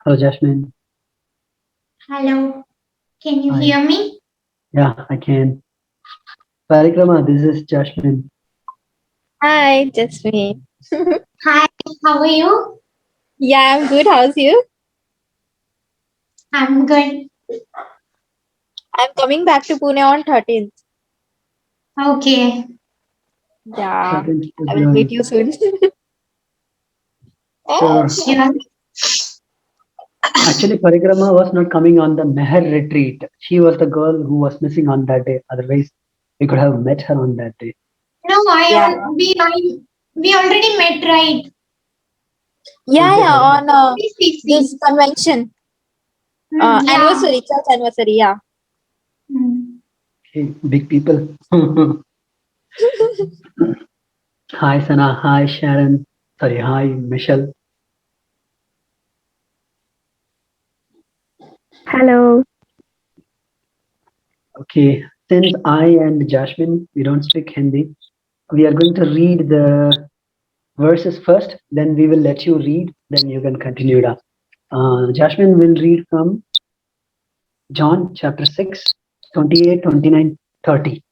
Hello, Jasmine. Hello, can you Hi. hear me? Yeah, I can. Parikrama, this is Jasmine. Hi, Jasmine. Hi, how are you? Yeah, I'm good. How's you? I'm good. I'm coming back to Pune on 13th. Okay. Yeah, 13th I will meet February. you soon. Sure. Sure. Actually, Parikrama was not coming on the Meher retreat. She was the girl who was missing on that day. Otherwise, we could have met her on that day. No, Yeah, we already met, right? yeah, Okay, yeah. okay. On CC. this convention, Yeah. anniversary, church anniversary. Yeah. Hmm. Okay, big people. Hi, Sana. Hi, Sharon. Sorry, hi, Michelle. Hello. Okay, since I and Jasmine, we don't speak Hindi, we are going to read the verses first, then we will let you read, then you can continue it up. Jasmine will read from John chapter 6, 28, 29, 30.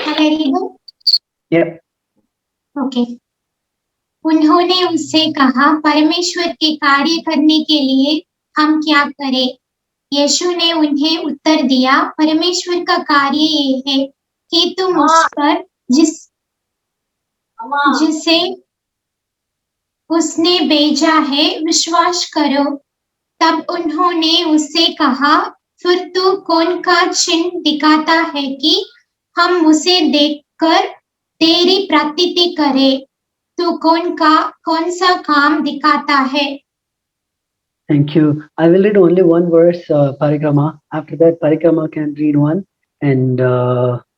Can I read it? Yep. Okay. उन्होंने उससे कहा, परमेश्वर के कार्य करने के लिए हम क्या करें? यीशु ने उन्हें उत्तर दिया, परमेश्वर का कार्य ये है कि तुम उस पर जिसे उसने भेजा है विश्वास करो। तब उन्होंने उससे कहा, फिर तू कौन का चिन्ह दिखाता है कि हम उसे देखकर तेरी प्रतीति करें? तू कौन सा काम दिखाता है? Thank you. I will read only one verse, Parikrama. After that, Parikrama can read one, and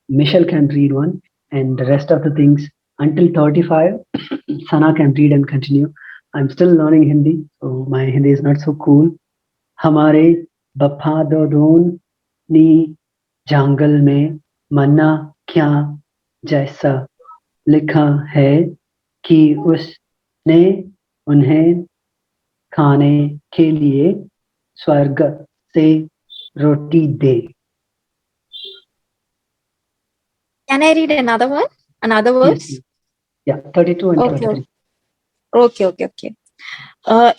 Michelle can read one, and the rest of the things until 35, Sana can read and continue. I'm still learning Hindi, so my Hindi is not so cool. हमारे बफा दो दोन नी जंगल में मन्ना क्या जैसा लिखा है कि उसने उन्हें खाने के लिए स्वर्ग से रोटी दे. Can I read another one? Another Yes, verse? yes. Yeah, 32 and Okay, 33. okay, okay, okay.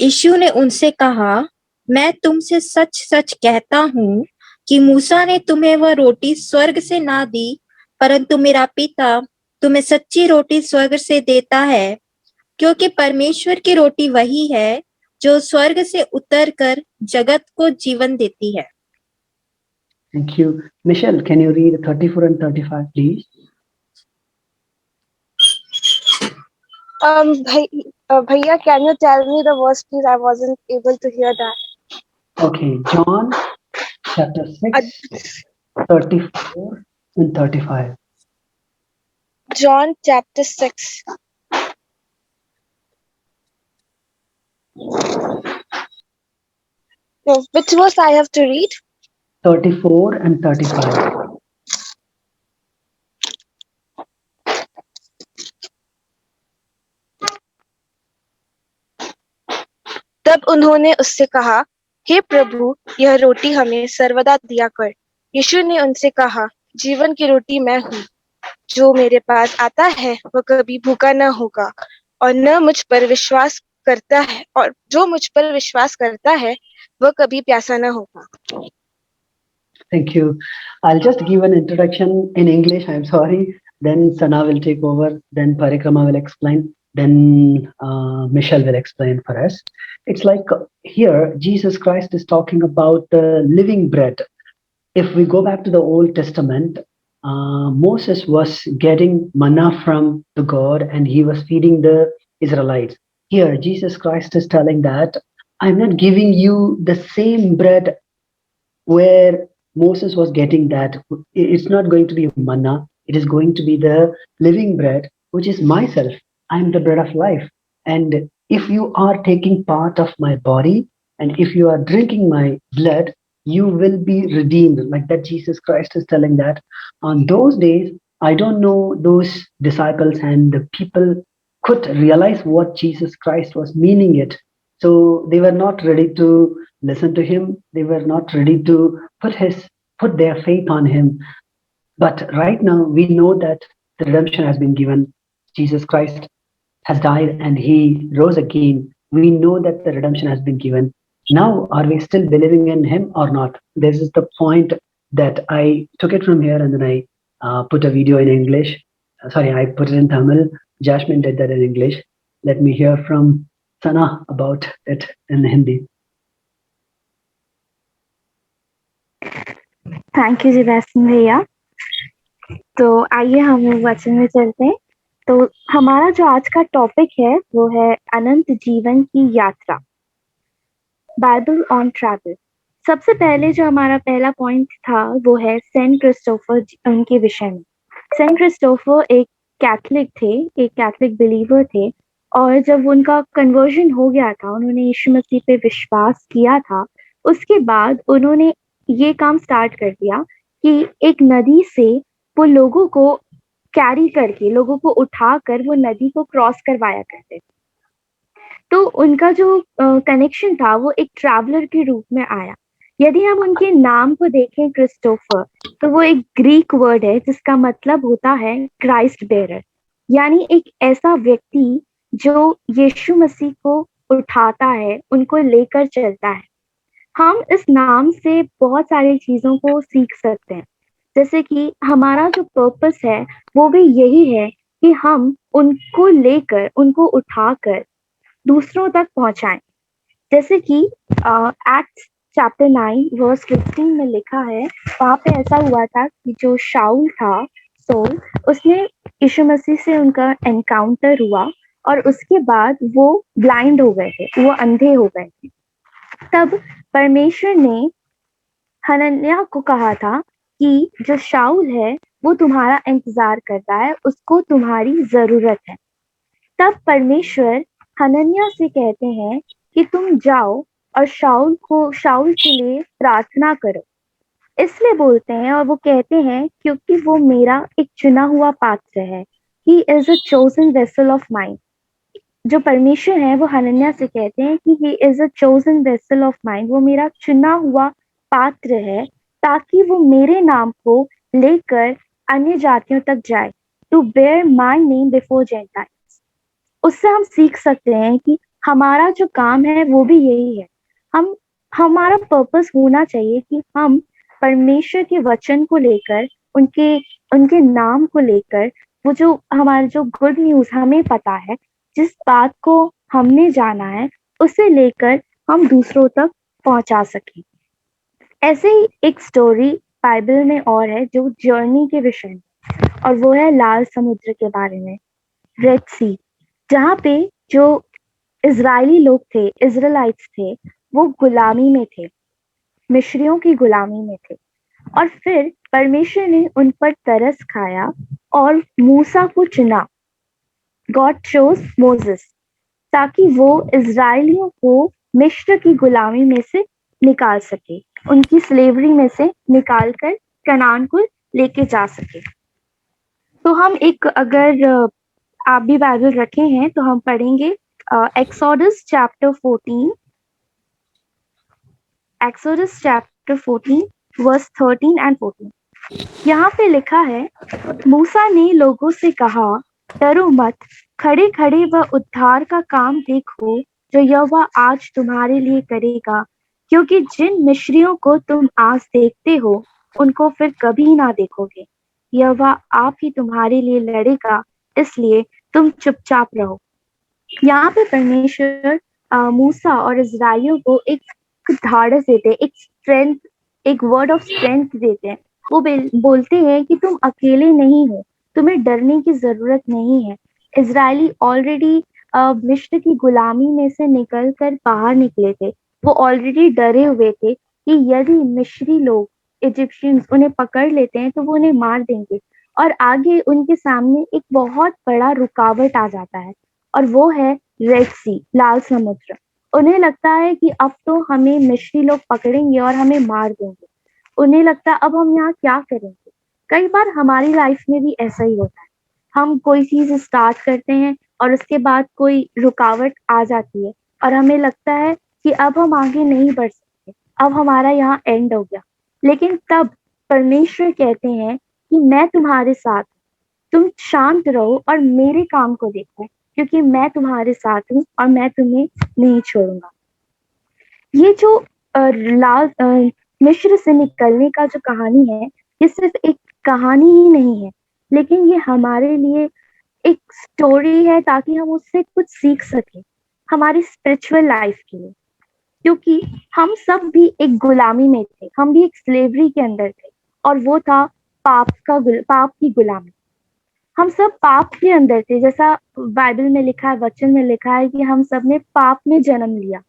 यीशु ने उनसे कहा, मैं तुमसे सच सच कहता हूँ कि मूसा ने तुम्हें वह रोटी स्वर्ग से ना दी, परंतु मेरा पिता तुम्हें सच्ची रोटी स्वर्ग से देता है, क्योंकि परमेश्वर की रोटी वही है जो स्वर्ग से उतर कर जगत को जीवन देती है. Thank you. Michelle, can you read 34 and 35, please? Bhaiya, can you tell me the verse, please? I wasn't able to hear that. Okay, John chapter 6, 34 and 35. John chapter 6. No, which verse I have to read? 34 and 35. तब उन्होंने उससे कहा, हे प्रभु, यह रोटी हमें सर्वदा दिया कर। यीशु ने उनसे कहा, जीवन की रोटी मैं हूँ। जो मेरे पास आता है वह कभी भूखा न होगा, और न मुझ पर विश्वास करता है, और जो मुझ पर विश्वास करता है वह कभी प्यासा न होगा. Thank you. I'll just give an introduction in English. I'm sorry. Then Sana will take over. Then Parikrama will explain. Then Michelle will explain for us. It's like here, Jesus Christ is talking about the living bread. If we go back to the Old Testament, Moses was getting manna from the God and he was feeding the Israelites. Here, Jesus Christ is telling that I'm not giving you the same bread where Moses was getting that. It's not going to be manna, it is going to be the living bread, which is myself. I'm the bread of life. And if you are taking part of my body and if you are drinking my blood, you will be redeemed. Like that, Jesus Christ is telling that on those days, I don't know those disciples and the people could realize what Jesus Christ was meaning it. So they were not ready to listen to him. They were not ready to put their faith on him. But right now we know that the redemption has been given. Jesus Christ has died and he rose again. We know that the redemption has been given. Now, are we still believing in him or not? This is the point that I took it from here and then I put a video in English. Sorry, I put it in Tamil. Jasmine did that in English. Let me hear from Sana about it in Hindi. Thank you Jibasan भैया। तो आइए हम लोग वचन में चलते हैं। तो हमारा जो आज का टॉपिक है वो है अनंत जीवन की यात्रा, बाइबल ऑन ट्रैवल। सबसे पहले जो हमारा पहला पॉइंट था वो है सेंट क्रिस्टोफर उनके विषय में। सेंट क्रिस्टोफर एक कैथलिक थे, एक कैथलिक बिलीवर थे, और जब उनका कन्वर्जन हो गया था, उन्होंने यीशु मसीह पे विश्वास किया था, उसके बाद उन्होंने ये काम स्टार्ट कर दिया कि एक नदी से वो लोगों को कैरी करके, लोगों को उठाकर वो नदी को क्रॉस करवाया करते थे। तो उनका जो कनेक्शन था वो एक ट्रैवलर के रूप में आया। यदि हम उनके नाम को देखें क्रिस्टोफर, तो वो एक ग्रीक वर्ड है जिसका मतलब होता है क्राइस्ट बेरर, यानी एक ऐसा व्यक्ति जो यीशु मसीह को उठाता है, उनको लेकर चलता है। हम इस नाम से बहुत सारी चीजों को सीख सकते हैं, जैसे कि हमारा जो पर्पस है वो भी यही है कि हम उनको लेकर, उनको उठाकर दूसरों तक पहुंचाएं। जैसे कि एक्ट्स चैप्टर 9 वर्स 15 में लिखा है, वहां पे ऐसा हुआ था कि जो शाऊल था, सोल, उसने यीशु मसीह से उनका एनकाउंटर हुआ और उसके बाद वो ब्लाइंड हो गए थे, वो अंधे हो गए थे। तब परमेश्वर ने हनन्याह को कहा था कि जो शाऊल है वो तुम्हारा इंतजार करता है, उसको तुम्हारी जरूरत है। तब परमेश्वर हनन्याह से कहते हैं कि तुम जाओ और शाऊल के लिए प्रार्थना करो। इसलिए बोलते हैं और वो कहते हैं क्योंकि वो मेरा एक चुना हुआ पात्र है। He is a chosen vessel of mine. जो परमेश्वर है वो हनन्याह से कहते हैं कि he is a chosen vessel of mine, वो मेरा चुना हुआ पात्र है, ताकि वो मेरे नाम को लेकर अन्य जातियों तक जाए, to bear my name before Gentiles. उससे हम सीख सकते हैं कि हमारा जो काम है वो भी यही है। हमारा पर्पस होना चाहिए कि हम परमेश्वर के वचन को लेकर, उनके नाम को लेकर, वो जो हमारा जो गुड न्यूज हमें पता है, जिस बात को हमने जाना है, उसे लेकर हम दूसरों तक पहुंचा सकें। ऐसे ही एक स्टोरी बाइबल में और है जो जर्नी के विषय में, और वो है लाल समुद्र के बारे में, रेड सी, जहाँ पे जो इजरायली लोग थे, इजराइलाइट्स थे, वो गुलामी में थे, मिस्रियों की गुलामी में थे। और फिर परमेश्वर ने उन पर तरस खाया और मूसा को चुना। गॉड चोज मोसेस, ताकि वो इजरायलियों को मिस्र की गुलामी में से निकाल सके, उनकी स्लेवरी में से निकाल कर कनान को लेके जा सके। तो हम एक, अगर आप भी बाइबल रखे हैं तो हम पढ़ेंगे Exodus chapter 14, Exodus chapter 14 verse 13 and 14। यहाँ पे लिखा है, मूसा ने लोगों से कहा, डरो मत, खड़े खड़े वह उद्धार का काम देखो जो यहोवा आज तुम्हारे लिए करेगा, क्योंकि जिन मिस्रियों को तुम आज देखते हो उनको फिर कभी ना देखोगे। यहोवा आप ही तुम्हारे लिए लड़ेगा, इसलिए तुम चुपचाप रहो। यहाँ पे परमेश्वर मूसा और इजराइलियों को एक धाड़स देते हैं, एक स्ट्रेंथ, एक वर्ड ऑफ स्ट्रेंथ देते हैं। वो बोलते हैं कि तुम अकेले नहीं हो, तुम्हें डरने की जरूरत नहीं है। इजरायली ऑलरेडी मिस्र की गुलामी में से निकलकर बाहर निकले थे, वो ऑलरेडी डरे हुए थे कि यदि मिस्री लोग, इजिप्शियंस उन्हें पकड़ लेते हैं तो वो उन्हें मार देंगे। और आगे उनके सामने एक बहुत बड़ा रुकावट आ जाता है, और वो है रेड सी, लाल समुद्र। उन्हें लगता है कि अब तो हमें मिस्री लोग पकड़ेंगे और हमें मार देंगे। उन्हें लगता है अब हम यहाँ क्या करेंगे। कई बार हमारी लाइफ में भी ऐसा ही होता है, हम कोई चीज स्टार्ट करते हैं और उसके बाद कोई रुकावट आ जाती है और हमें लगता है कि अब हम आगे नहीं बढ़ सकते, अब हमारा यहाँ एंड हो गया। लेकिन तब परमेश्वर कहते हैं कि मैं तुम्हारे साथ हूँ, तुम शांत रहो और मेरे काम को देखो, क्योंकि मैं तुम्हारे साथ हूँ और मैं तुम्हें नहीं छोड़ूंगा। ये जो लाल मिस्र से निकलने का जो कहानी है, ये सिर्फ एक कहानी ही नहीं है, लेकिन ये हमारे लिए एक स्टोरी है ताकि हम उससे कुछ सीख सकें हमारी स्पिरिचुअल लाइफ के लिए। क्योंकि हम सब भी एक गुलामी में थे, हम भी एक स्लेवरी के अंदर थे, और वो था पाप की गुलामी। हम सब पाप के अंदर थे, जैसा बाइबल में लिखा है, वचन में लिखा है कि हम सब ने पाप में जन्म लिया।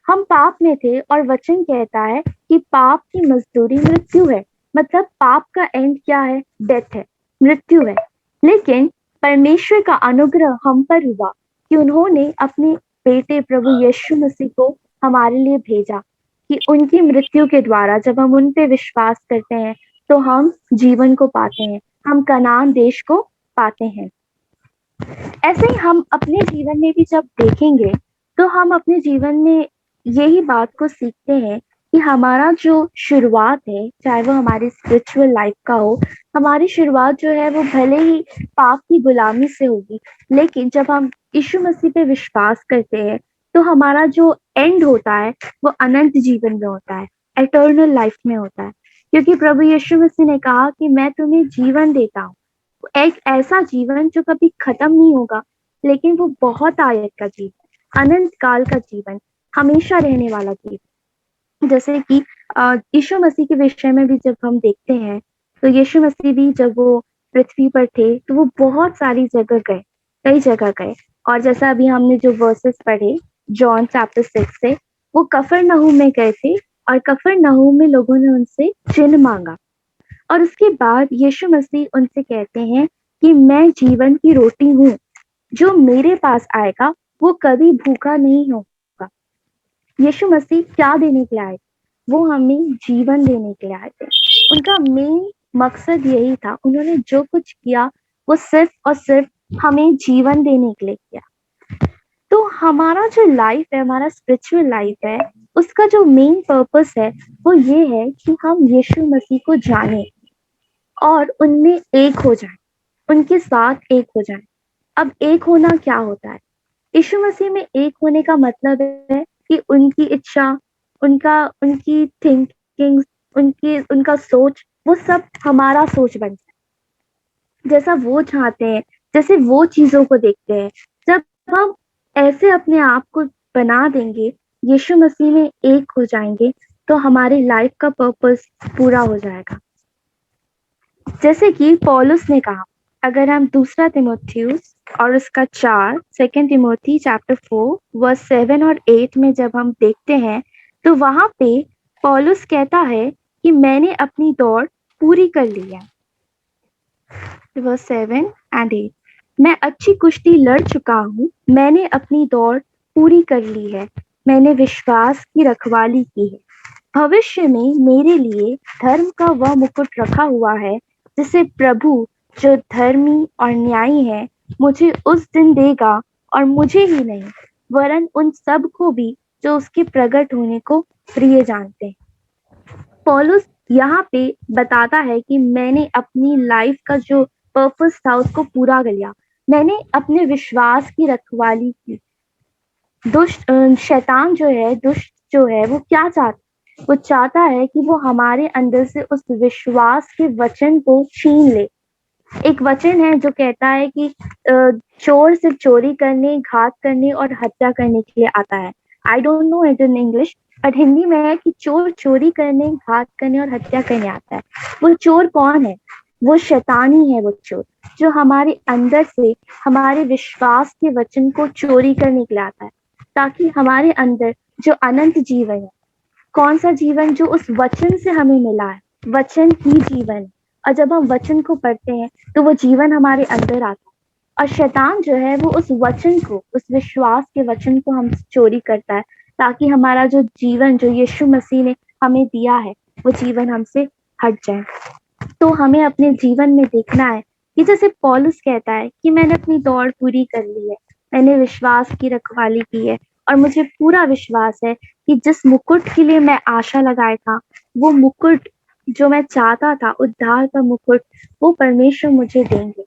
हम पाप में थे और वचन कहता है कि पाप की मजदूरी मृत्यु है। मतलब पाप का एंड क्या है? डेथ है, मृत्यु है। लेकिन परमेश्वर का अनुग्रह हम पर हुआ कि उन्होंने अपने बेटे प्रभु यीशु मसीह को हमारे लिए भेजा, कि उनकी मृत्यु के द्वारा जब हम उन पे विश्वास करते हैं तो हम जीवन को पाते हैं, हम कनान देश को पाते हैं। ऐसे ही हम अपने जीवन में भी जब देखेंगे तो हम अपने जीवन में यही बात को सीखते हैं कि हमारा जो शुरुआत है, चाहे वो हमारी स्पिरिचुअल लाइफ का हो, हमारी शुरुआत जो है वो भले ही पाप की गुलामी से होगी, लेकिन जब हम यीशु मसीह पे विश्वास करते हैं तो हमारा जो एंड होता है वो अनंत जीवन में होता है, एटर्नल लाइफ में होता है। क्योंकि प्रभु यीशु मसीह ने कहा कि मैं तुम्हें जीवन देता हूँ, एक ऐसा जीवन जो कभी खत्म नहीं होगा, लेकिन वो बहुत आयत का जीवन, अनंत काल का जीवन, हमेशा रहने वाला जीवन। जैसे कि यीशु मसीह के विषय में भी जब हम देखते हैं तो यीशु मसीह भी जब वो पृथ्वी पर थे तो वो बहुत सारी जगह गए, कई जगह गए। और जैसा अभी हमने जो वर्सेस पढ़े जॉन चैप्टर 6 से, वो कफरनहूम में गए थे और कफरनहूम में लोगों ने उनसे चिन्ह मांगा, और उसके बाद यीशु मसीह उनसे कहते हैं कि मैं जीवन की रोटी हूँ, जो मेरे पास आएगा वो कभी भूखा नहीं होगा। यीशु मसीह क्या देने के लिए आए? वो हमें जीवन देने के लिए आए थे। उनका मेन मकसद यही था, उन्होंने जो कुछ किया वो सिर्फ और सिर्फ हमें जीवन देने के लिए किया। तो हमारा जो लाइफ है, हमारा स्पिरिचुअल लाइफ है, उसका जो मेन पर्पस है वो ये है कि हम यीशु मसीह को जाने और उनमें एक हो जाए, उनके साथ एक हो जाए। अब एक होना क्या होता है? यीशु मसीह में एक होने का मतलब है कि उनकी इच्छा, उनकी थिंकिंग, उनका सोच, वो सब हमारा सोच बन जाए, जैसा वो चाहते हैं, जैसे वो चीजों को देखते हैं। जब हम ऐसे अपने आप को बना देंगे, यीशु मसीह में एक हो जाएंगे, तो हमारी लाइफ का पर्पस पूरा हो जाएगा। जैसे कि पौलुस ने कहा, अगर हम दूसरा तिमोथियुस और उसका 4, सेकेंड तिमोथी चैप्टर 4 वर्स 7 और 8 में जब हम देखते हैं तो वहां पे पौलुस कहता है कि मैंने अपनी दौड़ पूरी कर ली है। वर्स 7 एंड 8, मैं अच्छी कुश्ती लड़ चुका हूँ, मैंने अपनी दौड़ पूरी कर ली है, मैंने विश्वास की रखवाली की है। भविष्य में मेरे लिए धर्म का वह मुकुट रखा हुआ है, जिसे प्रभु जो धर्मी और न्यायी है मुझे उस दिन देगा, और मुझे ही नहीं वरन उन सब को भी जो उसके प्रकट होने को प्रिय जानते हैं। पौलुस यहाँ पे बताता है कि मैंने अपनी लाइफ का जो पर्पस था उसको पूरा कर लिया, मैंने अपने विश्वास की रखवाली की। शैतान जो है, दुष्ट जो है, वो क्या चाहता है? वो चाहता है कि वो हमारे अंदर से उस विश्वास के वचन को छीन ले। एक वचन है जो कहता है कि चोर सिर्फ चोरी करने, घात करने और हत्या करने के लिए आता है। I don't know it in English, but Hindi में है कि चोर चोरी करने, घात करने और हत्या करने आता है। वो चोर कौन है? वो शैतान ही है, वो चोर जो हमारे अंदर से हमारे विश्वास के वचन को चोरी करने के लिए आता है, ताकि हमारे अंदर जो अनंत जीवन है, कौन सा जीवन? जो उस वचन से हमें मिला है, वचन ही जीवन। और जब हम वचन को पढ़ते हैं तो वो जीवन हमारे अंदर आता है, और शैतान जो है वो उस वचन को, उस विश्वास के वचन को हम चोरी करता है, ताकि हमारा जो जीवन, जो यीशु मसीह ने हमें दिया है, वो जीवन हमसे हट जाए। तो हमें अपने जीवन में देखना है कि जैसे पौलुस कहता है कि मैंने अपनी दौड़ पूरी कर ली है, मैंने विश्वास की रखवाली की है और मुझे पूरा विश्वास है कि जिस मुकुट के लिए मैं आशा लगाया था, वो मुकुट जो मैं चाहता था, उद्धार का मुकुट, वो परमेश्वर मुझे देंगे।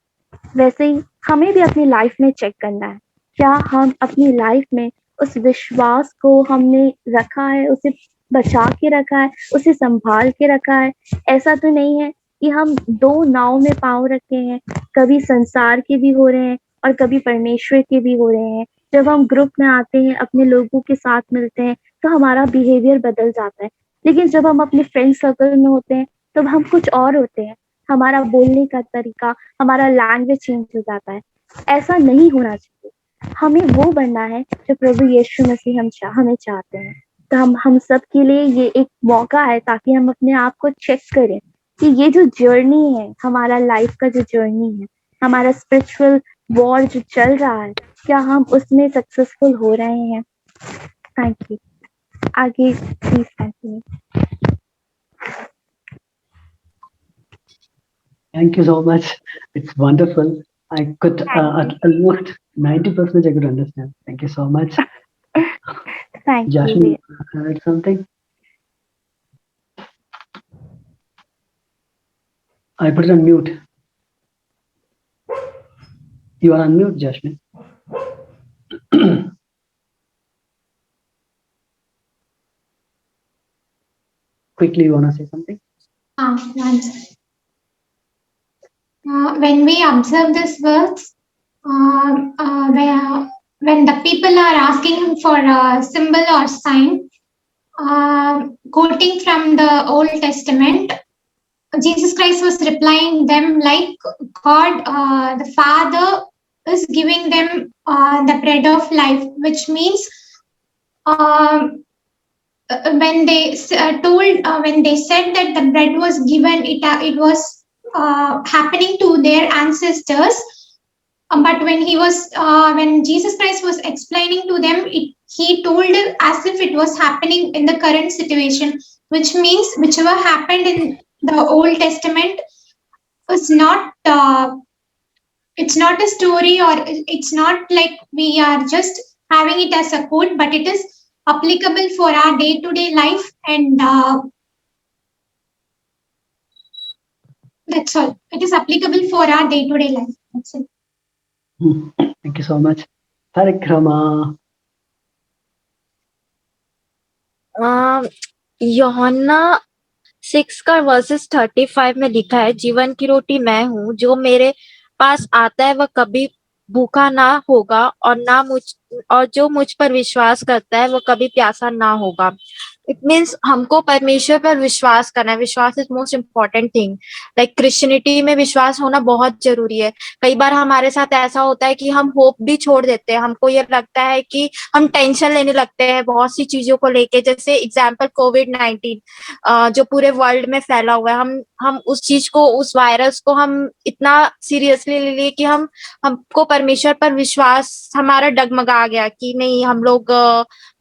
वैसे ही हमें भी अपनी लाइफ में चेक करना है, क्या हम अपनी लाइफ में उस विश्वास को हमने रखा है, उसे बचा के रखा है, उसे संभाल के रखा है। ऐसा तो नहीं है कि हम दो नाव में पाँव रखे हैं, कभी संसार के भी हो रहे हैं और कभी परमेश्वर के भी हो रहे हैं। जब हम ग्रुप में आते हैं, अपने लोगों के साथ मिलते हैं, तो हमारा बिहेवियर बदल जाता है, लेकिन जब हम अपने फ्रेंड सर्कल में होते हैं तब हम कुछ और होते हैं, हमारा बोलने का तरीका, हमारा लैंग्वेज चेंज हो जाता है। ऐसा नहीं होना चाहिए, हमें वो बनना है जो प्रभु यीशु मसीह हमें चाहते हैं। तो हम सब के लिए ये एक मौका है ताकि हम अपने आप को चेक करें कि ये जो जर्नी है, हमारा लाइफ का जो जर्नी है, हमारा स्पिरिचुअल वॉर जो चल रहा है, क्या हम उसमें सक्सेसफुल हो रहे हैं। Thank you. आगे please continue. Thank you so much. It's wonderful. I could almost 90% I could understand. Thank you so much. Thank you. Jasmine, add something? I put it on mute. You are on mute, Jasmine. Quickly, you want to say something? Once. When we observe this verse, when the people are asking for a symbol or sign, quoting from the Old Testament, Jesus Christ was replying them like God, the Father is giving them the bread of life, which means when they when they said that the bread was given, it was happening to their ancestors. But when Jesus Christ was explaining to them, he told it as if it was happening in the current situation, which means whichever happened in the Old Testament is not it's not a story, or it's not like we are just having it as a quote, but it is applicable for our day-to-day life, and that's all. It is applicable for our day-to-day life. That's it. Thank you so much. Parikrama. यूहन्ना 6 का versus 35 में लिखा है, जीवन की रोटी मैं हूँ, जो मेरे पास आता है वह कभी भूखा ना होगा और जो मुझ पर विश्वास करता है वो कभी प्यासा ना होगा। इट मीन्स हमको परमेश्वर पर विश्वास करना है। विश्वास is most important thing. Like Christianity में विश्वास होना बहुत जरूरी है। कई बार हमारे साथ ऐसा होता है कि हम होप भी छोड़ देते हैं। हमको ये लगता है कि हम टेंशन लेने लगते हैं बहुत सी चीजों को लेके, जैसे एग्जाम्पल कोविड-19 जो पूरे वर्ल्ड में फैला हुआ है। हम उस चीज को, उस वायरस को हम इतना सीरियसली ले लिए कि हमको परमेश्वर पर विश्वास हमारा डगमगा गया कि नहीं, हम लोग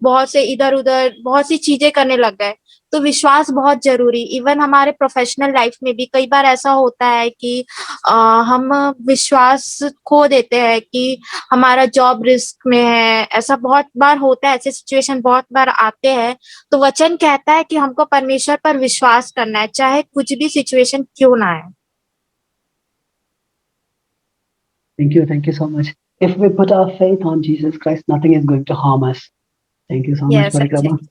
बहुत से इधर उधर बहुत सी चीजें करने लग गए। तो विश्वास बहुत जरूरी। इवन हमारे प्रोफेशनल लाइफ में भी कई बार ऐसा होता है कि हम विश्वास खो देते हैं कि हमारा जॉब रिस्क में है। ऐसा बहुत बार होता है, ऐसे सिचुएशन बहुत बार आते हैं। तो वचन कहता है कि हमको परमेश्वर पर विश्वास करना है, चाहे कुछ भी सिचुएशन क्यों ना आए। Thank you so much. If we put our faith on Jesus Christ, nothing is going to harm us. Thank you so much, Yes, Parikrama. exactly.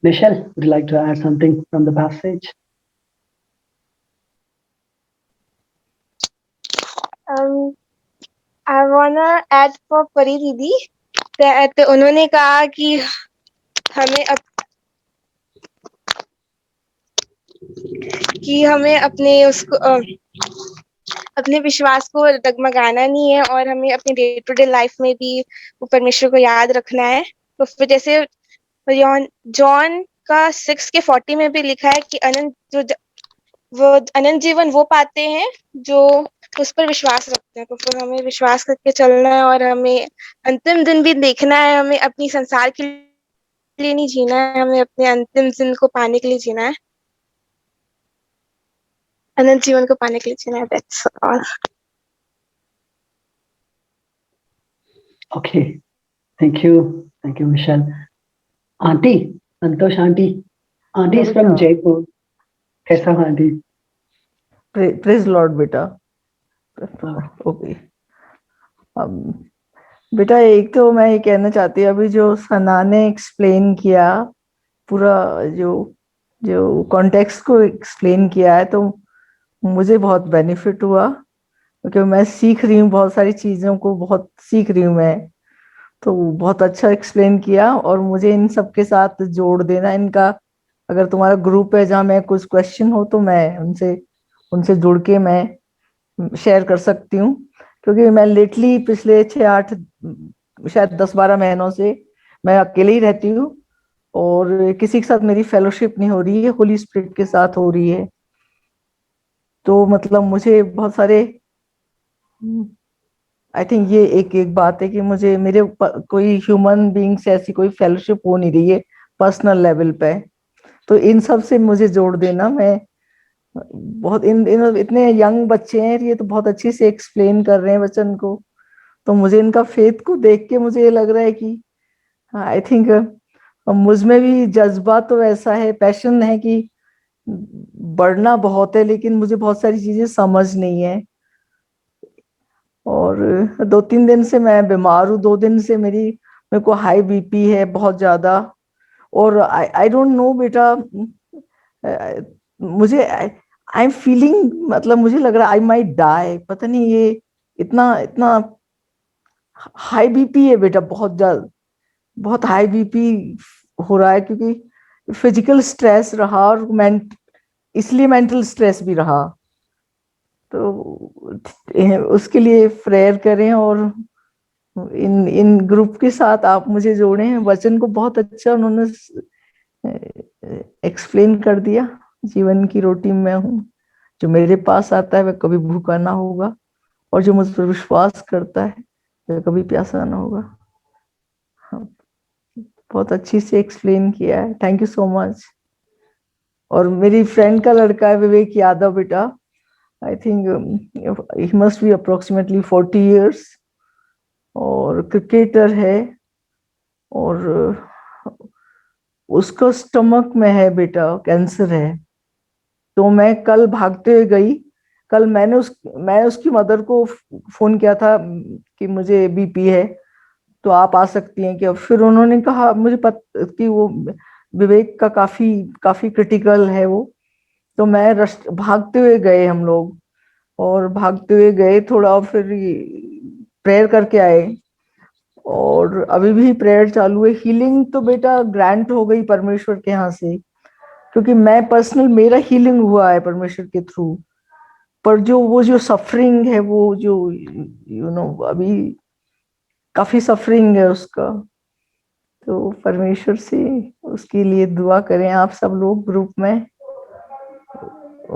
Michelle, would you like to add something from the passage? I wanna add for परी दीदी that उन्होंने कहा कि हमें अपने विश्वास को डगमगाना नहीं है और हमें अपने डे टू डे लाइफ में भी वो परमेश्वर को याद रखना है। तो फिर जैसे जॉन का 6 के 40 में भी लिखा है कि अनंत जीवन वो पाते हैं जो उस पर विश्वास रखते हैं। तो फिर हमें विश्वास करके चलना है और हमें अंतिम दिन भी देखना है। हमें अपनी संसार के लिए नहीं जीना है, हमें अपने अंतिम दिन को पाने के लिए जीना है। अनंत जीवन को पाने के लिए चुना है, that's all. Okay, thank you. Thank you, Michelle. Auntie, Santosh auntie. Auntie is from Jaipur. कैसा हो आंटी? प्रेज लॉर्ड बेटा. ओके. बेटा एक तो मैं ये कहना चाहती हूँ, अभी जो सना ने एक्सप्लेन किया पूरा, जो जो कॉन्टेक्स्ट को एक्सप्लेन किया है, तो मुझे बहुत बेनिफिट हुआ, क्योंकि मैं सीख रही हूँ बहुत सारी चीजों को, बहुत सीख रही हूँ मैं. तो बहुत अच्छा एक्सप्लेन किया, और मुझे इन सब के साथ जोड़ देना. इनका अगर तुम्हारा ग्रुप है जहाँ मैं कुछ क्वेश्चन हो तो मैं उनसे उनसे जुड़ के मैं शेयर कर सकती हूँ, क्योंकि मैं लेटली पिछले 6-8 शायद 10-12 महीनों से मैं अकेले ही रहती हूँ, और किसी के साथ मेरी फेलोशिप नहीं हो रही है, होली स्पिरिट के साथ हो रही है. तो मतलब मुझे बहुत सारे, आई थिंक ये एक बात है कि मुझे मेरे कोई ह्यूमन बीइंग से ऐसी कोई फेलोशिप हो नहीं रही है पर्सनल लेवल पे. तो इन सब से मुझे जोड़ देना. मैं बहुत इन इतने यंग बच्चे हैं, ये तो बहुत अच्छे से एक्सप्लेन कर रहे हैं वचन को, तो मुझे इनका फेथ को देख के मुझे ये लग रहा है कि आई थिंक मुझ में भी जज्बा तो ऐसा है, पैशन है कि बढ़ना बहुत है, लेकिन मुझे बहुत सारी चीजें समझ नहीं है. और 2-3 दिन से मैं बीमार हूँ. 2 दिन से मेरे को हाई बीपी है बहुत ज्यादा. और आई डोंट नो बेटा, मुझे आई एम फीलिंग, मतलब मुझे लग रहा है आई माइट डाई. पता नहीं ये इतना इतना हाई बीपी है बेटा, बहुत ज्यादा, बहुत हाई बीपी हो रहा है, क्योंकि फिजिकल स्ट्रेस रहा और इसलिए मेंटल स्ट्रेस भी रहा. तो उसके लिए प्रेयर करें, और इन ग्रुप के साथ आप मुझे जोड़े हैं. वचन को बहुत अच्छा उन्होंने एक्सप्लेन कर दिया. जीवन की रोटी मैं हूँ, जो मेरे पास आता है वह कभी भूखा ना होगा, और जो मुझ पर विश्वास करता है वह कभी प्यासा ना होगा. हाँ, बहुत अच्छी से एक्सप्लेन किया है. Thank you so much. और मेरी फ्रेंड का लड़का है विवेक यादव बेटा. I think he must be approximately 40 years, और क्रिकेटर है, और उसको स्टमक में है बेटा, कैंसर है. तो मैं कल भागते हुए गई. कल मैं उसकी मदर को फोन किया था कि मुझे बीपी है, तो आप आ सकती हैं क्या. फिर उन्होंने कहा मुझे कि वो विवेक का काफी क्रिटिकल है वो. तो मैं भागते हुए गए हम लोग, और भागते हुए गए थोड़ा, और फिर प्रेयर करके आए, और अभी भी प्रेयर चालू है. हीलिंग तो बेटा ग्रांट हो गई परमेश्वर के यहाँ से, क्योंकि मैं पर्सनल मेरा हीलिंग हुआ है परमेश्वर के थ्रू. पर वो जो सफरिंग है, वो जो अभी काफी सफरिंग है उसका. तो परमेश्वर से उसके लिए दुआ करें आप सब लोग ग्रुप में,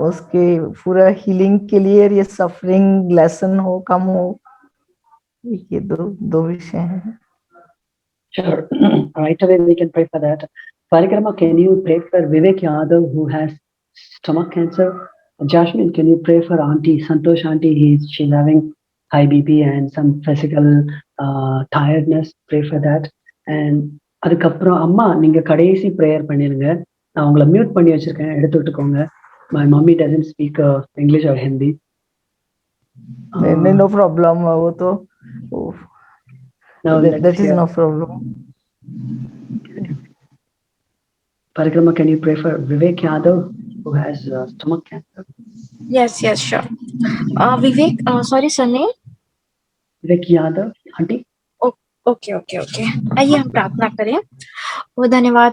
उसके पूरा हीलिंग के लिए. ये सफरिंग लेसन हो, कम हो. ये दो विषय हैं. Sure. Right away we can pray for that. Parikrama, can you pray for Vivek Yadav who has stomach cancer? Jasmine, can you pray for Auntie Santosh auntie? She's having high BP and some physical tiredness. Pray for that. And அதுக்கப்புறம் அம்மா நீங்க கடைசி prayer பண்ணிருங்க. நான் உங்களை mute பண்ணி வச்சிருக்கேன், எடுத்து விட்டுக்கோங்க. My mommy doesn't speak English or Hindi. नहीं, नो प्रॉब्लम. वो तो Now that is no problem. Parikrama, can you pray for Vivek Yadav who has stomach cancer? Yes, sure. Vivek, sorry surname. Vivek Yadav, auntie. Okay. आइए हम प्रार्थना करें. वो धन्यवाद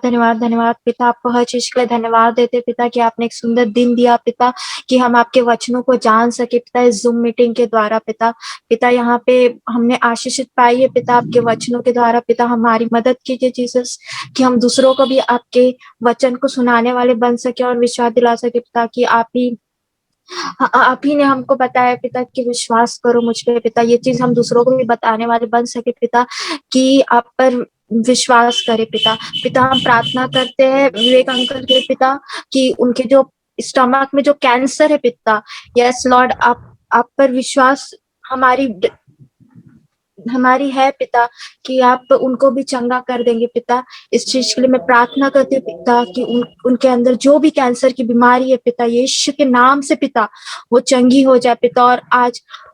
पिता, आपको हर चीज के लिए धन्यवाद देते पिता कि आपने एक सुंदर दिन दिया पिता, कि हम आपके वचनों को जान सके पिता. इस जूम मीटिंग के द्वारा पिता यहाँ पे हमने आशीषित पाई है पिता आपके वचनों के द्वारा. पिता हमारी मदद कीजिए जीसस, कि हम दूसरों को भी आपके वचन को सुनाने वाले बन सके और विश्वास दिला सके पिता, कि आप ही ने हमको बताया पिता कि विश्वास करो मुझ पे पिता. ये चीज हम दूसरों को भी बताने वाले बन सके पिता, कि आप पर विश्वास करे पिता. हम प्रार्थना करते हैं विवेक अंकल के पिता, कि उनके जो स्टमक में जो कैंसर है पिता, यस लॉर्ड, आप पर विश्वास हमारी है पिता कि आप उनको भी चंगा कर देंगे पिता। इस चीज के लिए मैं प्रार्थना करती हूँ पिता कि उनके अंदर जो भी कैंसर की बीमारी है पिता, यीशु के नाम से पिता वो चंगी हो जाए पिता,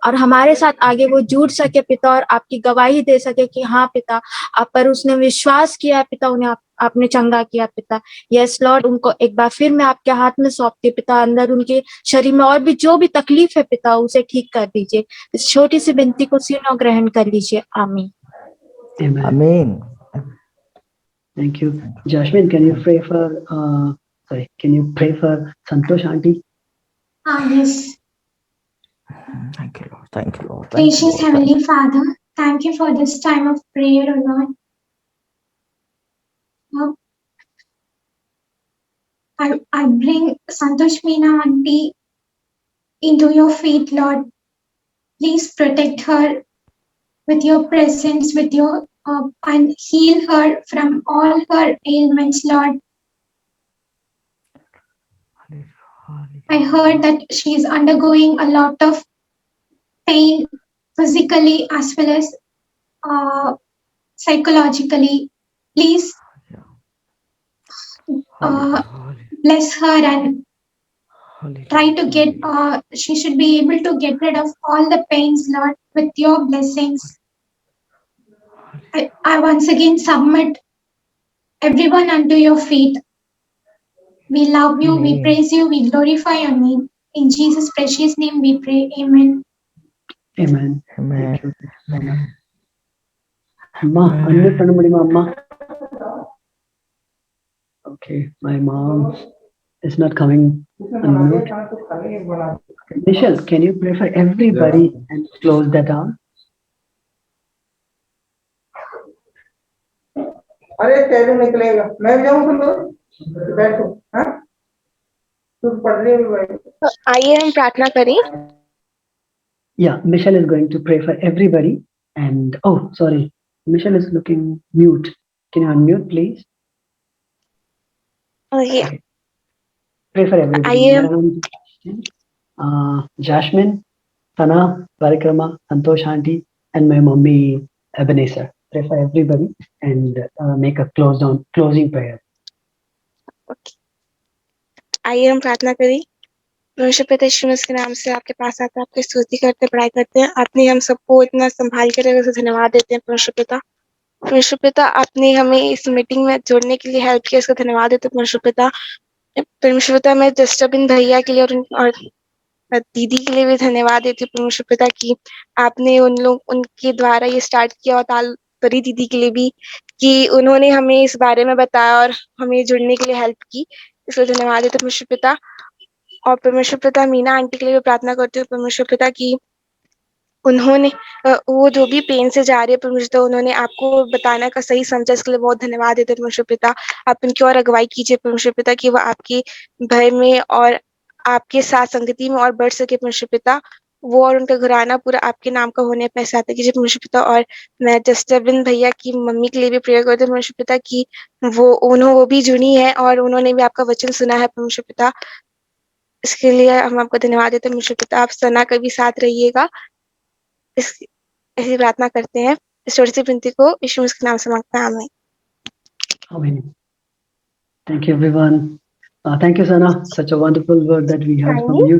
और हमारे साथ आगे वो जुड़ सके पिता, और आपकी गवाही दे सके कि हाँ पिता, आप पर उसने विश्वास किया है पिता, उन्हें आपने चंगा किया पिता। यस लॉर्ड, उनको एक बार फिर मैं आपके हाथ में सौंपती हूँ पिता। अंदर उनके शरीर में और भी जो भी तकलीफ है पिता, उसे ठीक कर दीजिए। इस छोटी सी विनती को सुनो, ग्रहण कर लीजिए। आमीन। Amen. Amen. Thank you. Jasmine, can you pray for, can you pray for Santosh auntie? Yes. Thank you, Lord. Thank you, Lord. Thank you, Gracious Lord. Heavenly Father, thank you for this time of prayer, O Lord. I bring Santosh Meena auntie into your feet, Lord. Please protect her with your presence, with your and heal her from all her ailments, Lord. I heard that she is undergoing a lot of pain physically as well as psychologically. Please bless her and try to get, she should be able to get rid of all the pains, Lord, with your blessings. I once again submit everyone unto your feet. We love you, we Amen. praise you, we glorify your name. In Jesus' precious name we pray. Amen. Amen. Amen. Thank you. Amma, unmute பண்ண முடியுமா அம்மா? Okay, my mom is not coming. Unmute. Michelle, can you pray for everybody and close that down? अरे तेरे निकलेगा, मैं भी जाऊँ सुनो, बैठो, हाँ? तू पढ़ रही है भाई? तो आइए हम प्रार्थना करें। Yeah, Michelle is going to pray for everybody. And oh, sorry, Michelle is looking mute. Can you unmute, please? आइए Okay. Pray for everybody. आइए मेरा नाम Jasmine, Sana, Parikrama, Santosh auntie, and my mommy Ebenezer. Pray for everybody and make a closing prayer. आइए हम प्रार्थना करें। परमेश्वर पिता यीशु मसीह के नाम से आपके पास आते हैं, आपकी स्तुति करते, पढ़ाई करते हैं। आपने हम सबको इतना संभाल कर रखा, उसे धन्यवाद देते हैं परमेश्वर पिता। परमेश्वर पिता, आपने हमें इस मीटिंग में जोड़ने के लिए हेल्प किया, इसका धन्यवाद देते हैं परमेश्वर पिता। परमेश्वर पिता, मैं जस्टिन भैया के लिए और दीदी के लिए भी धन्यवाद देती हूँ परमेश्वर पिता की आपने उनके द्वारा ये स्टार्ट किया, और ताल परी दीदी के लिए भी कि उन्होंने हमें इस बारे में बताया और हमें जुड़ने के लिए हेल्प की, इसलिए धन्यवाद देते परमेश्वर पिता। और परमेश्वर पिता मीना आंटी के लिए भी प्रार्थना करती हूँ परमेश्वर पिता की उन्होंने वो जो भी पेन से जा रही है परमेश्वर पिता, उन्होंने आपको बताने का सही समझा, इसके लिए बहुत धन्यवाद देते परमेश्वर पिता। आप उनकी और अगुवाई कीजिए परमेश्वर पिता कि वो आपके भय में और आपके साथ संगति में और बढ़ सके परमेश्वर पिता। वो और उनका घराना पूरा आपके नाम का होने पे साथ कीजिए परमेश्वर पिता। और मैं जस्टिन भैया की मम्मी के लिए भी प्रेयर करती हूँ परमेश्वर पिता कि वो भी जुड़ी है और उन्होंने भी आपका वचन सुना है परमेश्वर पिता। इसके लिए हम आपको धन्यवाद देते हैं परमेश्वर पिता। आप सना का भी साथ रहिएगा, ऐसी प्रार्थना करते हैं। इस छोटी सी विनती को यीशु मसीह के नाम से मांगते हैं, आमीन। Amen. Thank you, everyone. Thank you, Sana. Such a wonderful word that we heard from you.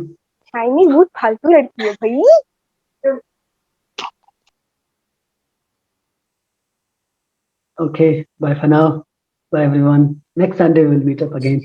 Shiny बहुत फालतू लड़की है भाई। Okay, bye for now. Bye, everyone. Next Sunday we'll meet up again.